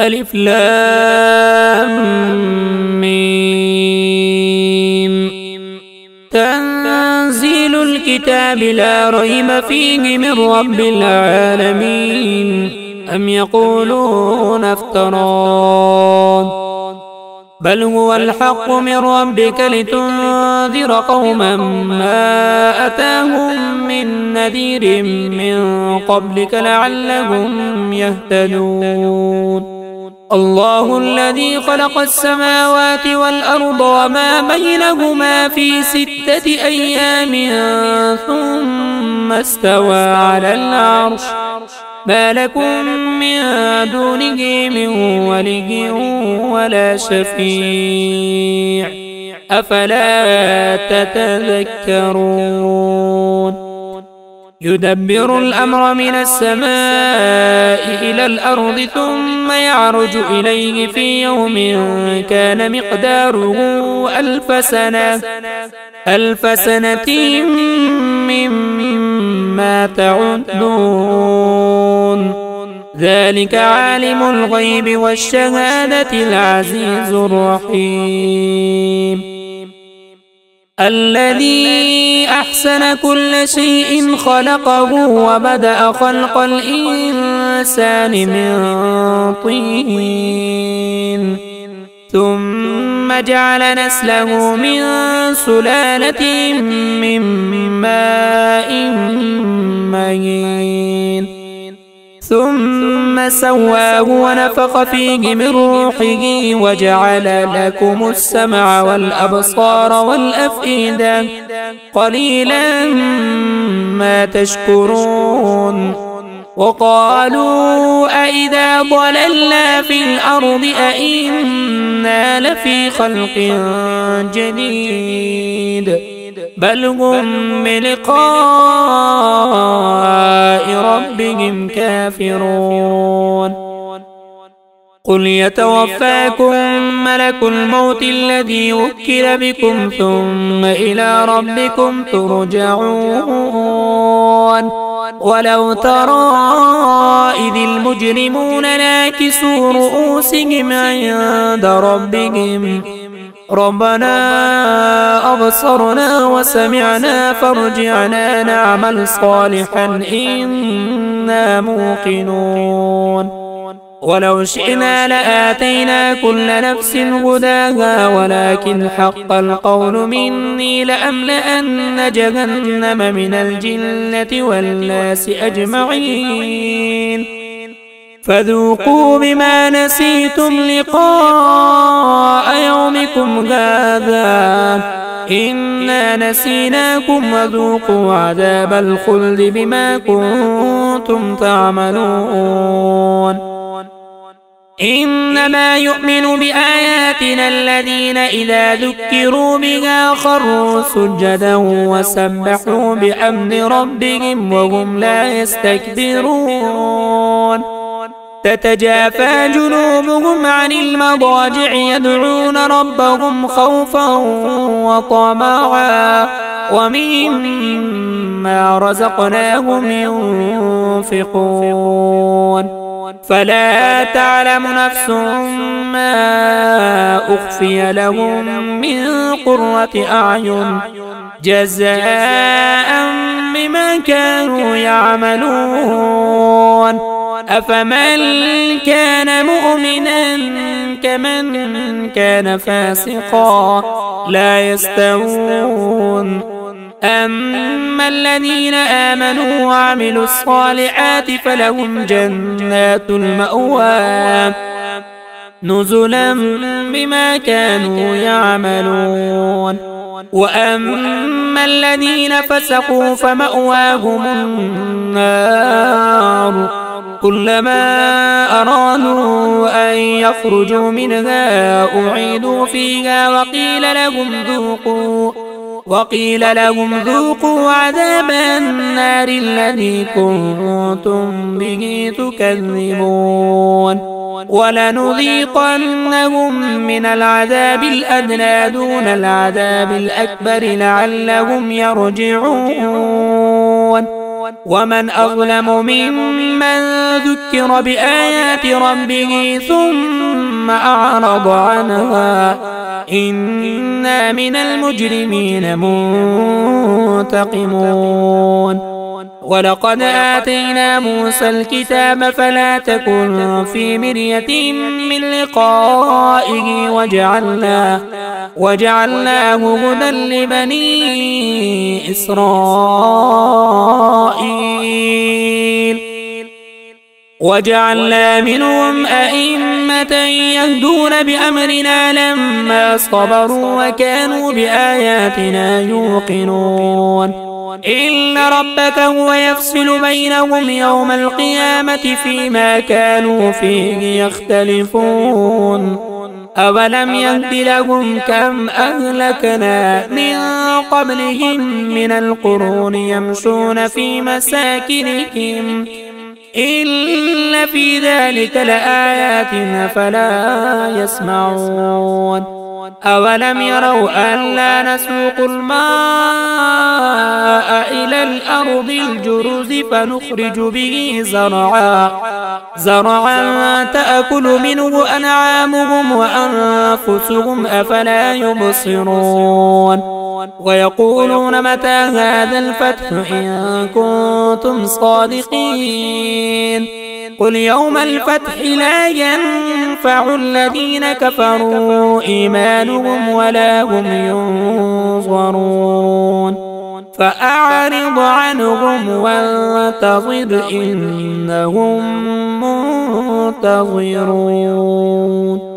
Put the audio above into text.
ألف لام ميم. تنزيل الكتاب لا ريب فيه من رب العالمين. أم يقولون افتراه بل هو الحق من ربك لتنذر قوما ما أتاهم من نذير من قبلك لعلهم يهتدون. الله الذي خلق السماوات والأرض وما بينهما في 6 أيام ثم استوى على العرش ما لكم من دونه من ولي ولا شفيع أفلا تتذكرون. يدبر الأمر من السماء إلى الأرض ثم يعرج إليه في يوم كان مقداره 1000 سنة مما تعدون. ذلك عالم الغيب والشهادة العزيز الرحيم. الذي أحسن كل شيء خلقه وبدأ خلق الإنسان من طين ثم جعل نسله من سلالة من ماء مهين ثم سواه ونفخ فيه من روحه وجعل لكم السمع والأبصار والأفئدة قليلا ما تشكرون. وقالوا أئذا ضللنا في الأرض أئنا لفي خلق جديد بل هم بلقاء ربهم كافرون. قل يتوفاكم ملك الموت الذي وكل بكم ثم إلى ربكم ترجعون. ولو ترى إذ المجرمون ناكسوا رؤوسهم عند ربهم ربنا أبصرنا وسمعنا فارجعنا نعمل صالحا إنا موقنون. ولو شئنا لآتينا كل نفس هداها ولكن حق القول مني لأملأن جهنم من الجنة والناس أجمعين فذوقوا بما نسيتم لقاء يومكم هذا إنا نسيناكم وذوقوا عذاب الخلد بما كنتم تعملون. إنما يؤمن بآياتنا الذين إذا ذكروا بها خروا سجدا وسبحوا بحمد ربهم وهم لا يستكبرون. تتجافى جنوبهم عن المضاجع يدعون ربهم خوفا وطمعا ومما رزقناهم ينفقون. فلا تعلم نفس ما أخفي لهم من قرة أعين جزاء بما كانوا يعملون. أفمن كان مؤمنا كمن كان فاسقا لا يستوون. أما الذين آمنوا وعملوا الصالحات فلهم جنات المأوى نزلا بما كانوا يعملون. وأما الذين فسقوا فمأواهم النار كلما أرادوا أن يخرجوا منها أعيدوا فيها وقيل لهم ذوقوا عذاب النار الذي كنتم به تكذبون. ولنذيقنهم من العذاب الأدنى دون العذاب الأكبر لعلهم يرجعون. ومن أظلم ممن ذكر بآيات ربه ثم أعرض عنها إنا من المجرمين منتقمون. ولقد آتينا موسى الكتاب فلا تكن في مرية من لقائه وجعلناه هدى لبني إسرائيل وجعلنا منهم أئمة يهدون بأمرنا لما صبروا وكانوا بآياتنا يوقنون. إن ربك هو يفصل بينهم يوم القيامة فيما كانوا فيه يختلفون. أولم يهد لهم كم أهلكنا من قبلهم من القرون يمشون في مساكنهم إن في ذلك لآيات فلا يسمعون. أولم يروا ألا نسوق الماء إلى الأرض الجرز فنخرج به زرعا تأكل منه أنعامهم وأنفسهم أفلا يبصرون. ويقولون متى هذا الفتح إن كنتم صادقين قل يوم الفتح لا ينفع الذين كفروا إيمانهم ولا هم ينظرون. فأعرض عنهم وانتظر إنهم منتظرون.